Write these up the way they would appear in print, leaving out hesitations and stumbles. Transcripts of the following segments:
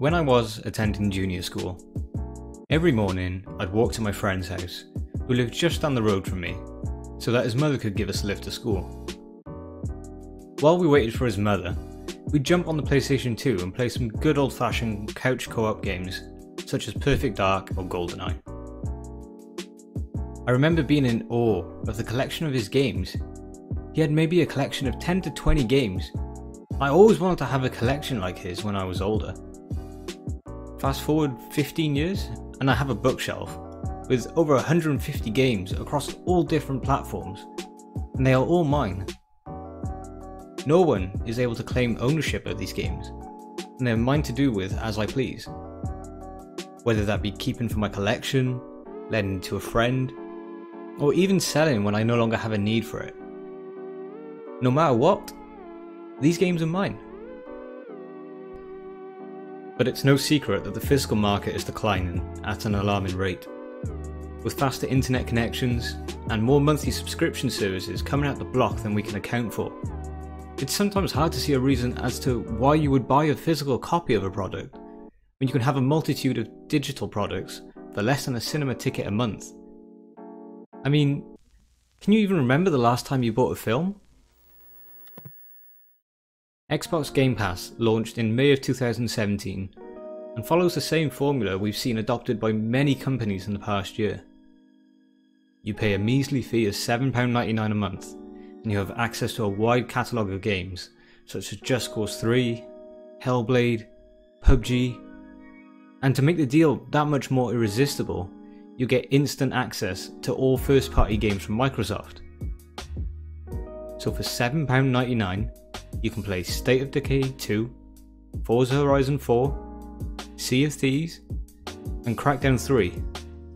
When I was attending junior school, every morning I'd walk to my friend's house, who lived just down the road from me, so that his mother could give us a lift to school. While we waited for his mother, we'd jump on the PlayStation 2 and play some good old-fashioned couch co-op games, such as Perfect Dark or GoldenEye. I remember being in awe of the collection of his games. He had maybe a collection of 10 to 20 games. I always wanted to have a collection like his when I was older. Fast forward 15 years and I have a bookshelf with over 150 games across all different platforms, and they are all mine. No one is able to claim ownership of these games, and they're mine to do with as I please. Whether that be keeping for my collection, lending to a friend, or even selling when I no longer have a need for it. No matter what, these games are mine. But it's no secret that the physical market is declining at an alarming rate. With faster internet connections and more monthly subscription services coming out the block than we can account for, it's sometimes hard to see a reason as to why you would buy a physical copy of a product when you can have a multitude of digital products for less than a cinema ticket a month. I mean, can you even remember the last time you bought a film? Xbox Game Pass launched in May of 2017 and follows the same formula we've seen adopted by many companies in the past year. You pay a measly fee of £7.99 a month and you have access to a wide catalogue of games such as Just Cause 3, Hellblade, PUBG, and to make the deal that much more irresistible, you get instant access to all first-party games from Microsoft. So for £7.99, you can play State of Decay 2, Forza Horizon 4, Sea of Thieves, and Crackdown 3,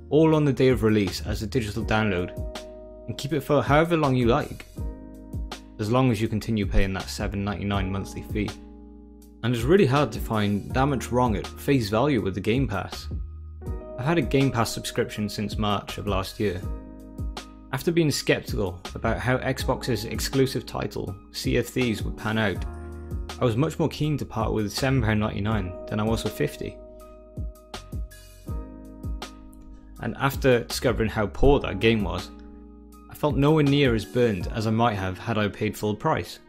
all on the day of release as a digital download, and keep it for however long you like, as long as you continue paying that $7.99 monthly fee. And it's really hard to find that much wrong at face value with the Game Pass. I've had a Game Pass subscription since March of last year. After being skeptical about how Xbox's exclusive title, Sea of Thieves, would pan out, I was much more keen to part with £7.99 than I was for £50. And after discovering how poor that game was, I felt nowhere near as burned as I might have had I paid full price.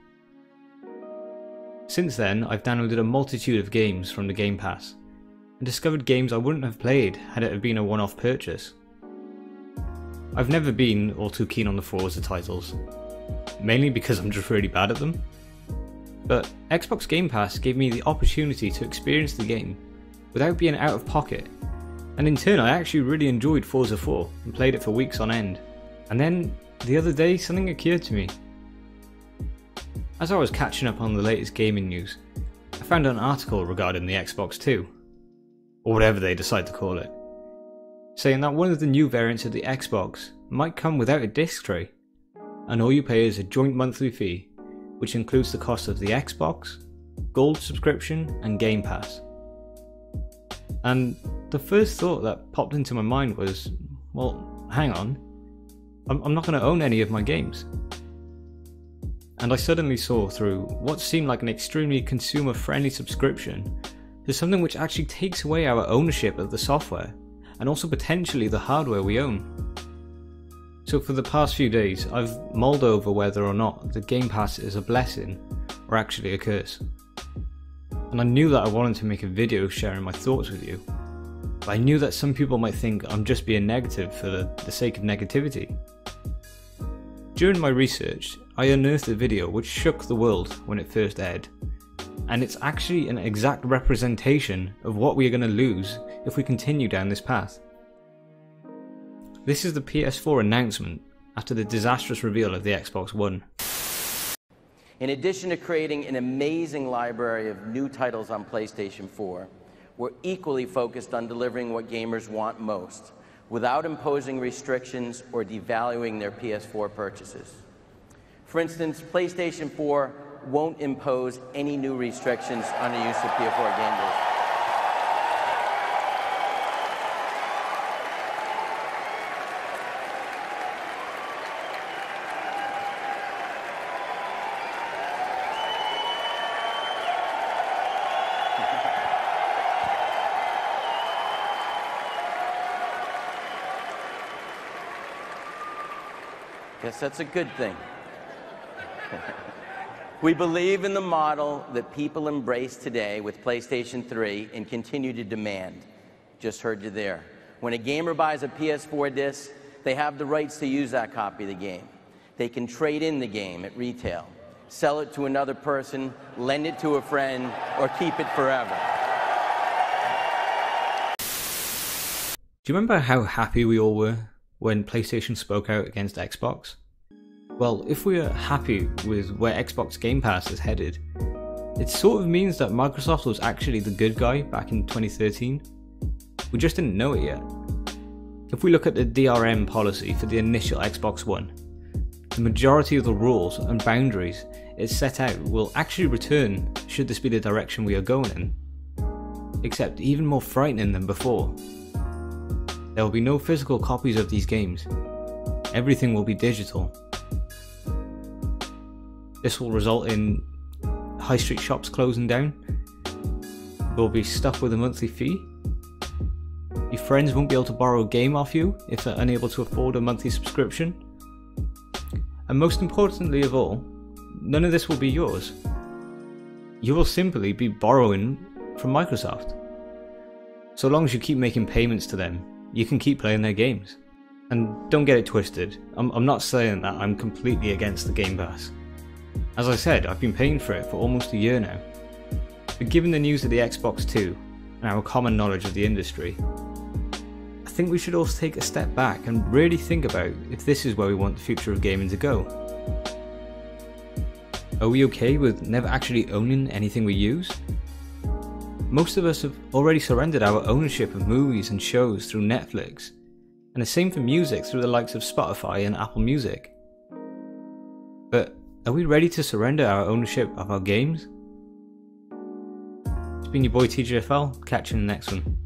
Since then, I've downloaded a multitude of games from the Game Pass, and discovered games I wouldn't have played had it have been a one-off purchase. I've never been all too keen on the Forza titles, mainly because I'm just really bad at them. But Xbox Game Pass gave me the opportunity to experience the game without being out of pocket, and in turn I actually really enjoyed Forza 4 and played it for weeks on end. And then the other day something occurred to me. As I was catching up on the latest gaming news, I found an article regarding the Xbox 2, or whatever they decide to call it, saying that one of the new variants of the Xbox might come without a disc tray, and all you pay is a joint monthly fee, which includes the cost of the Xbox, Gold subscription, and Game Pass. And the first thought that popped into my mind was, well, hang on, I'm not going to own any of my games. And I suddenly saw through what seemed like an extremely consumer-friendly subscription to something which actually takes away our ownership of the software, and also potentially the hardware we own. So for the past few days, I've mulled over whether or not the Game Pass is a blessing or actually a curse. And I knew that I wanted to make a video sharing my thoughts with you, but I knew that some people might think I'm just being negative for the sake of negativity. During my research, I unearthed a video which shook the world when it first aired, and it's actually an exact representation of what we are going to lose if we continue down this path. This is the PS4 announcement after the disastrous reveal of the Xbox One. In addition to creating an amazing library of new titles on PlayStation 4, we're equally focused on delivering what gamers want most, without imposing restrictions or devaluing their PS4 purchases. For instance, PlayStation 4 won't impose any new restrictions on the use of PS4 game discs. Guess that's a good thing. We believe in the model that people embrace today with PlayStation 3 and continue to demand. Just heard you there. When a gamer buys a PS4 disc, they have the rights to use that copy of the game. They can trade in the game at retail, sell it to another person, lend it to a friend, or keep it forever. Do you remember how happy we all were when PlayStation spoke out against Xbox? Well, if we are happy with where Xbox Game Pass is headed, it sort of means that Microsoft was actually the good guy back in 2013. We just didn't know it yet. If we look at the DRM policy for the initial Xbox One, the majority of the rules and boundaries it set out will actually return should this be the direction we are going in, except even more frightening than before. There will be no physical copies of these games. Everything will be digital. This will result in high street shops closing down. We'll be stuck with a monthly fee. Your friends won't be able to borrow a game off you if they're unable to afford a monthly subscription. And most importantly of all, none of this will be yours. You will simply be borrowing from Microsoft. So long as you keep making payments to them, you can keep playing their games. And don't get it twisted, I'm not saying that I'm completely against the Game Pass. As I said, I've been paying for it for almost a year now. But given the news of the Xbox 2 and our common knowledge of the industry, I think we should also take a step back and really think about if this is where we want the future of gaming to go. Are we okay with never actually owning anything we use? Most of us have already surrendered our ownership of movies and shows through Netflix, and the same for music through the likes of Spotify and Apple Music. But are we ready to surrender our ownership of our games? It's been your boy TJFL, catch you in the next one.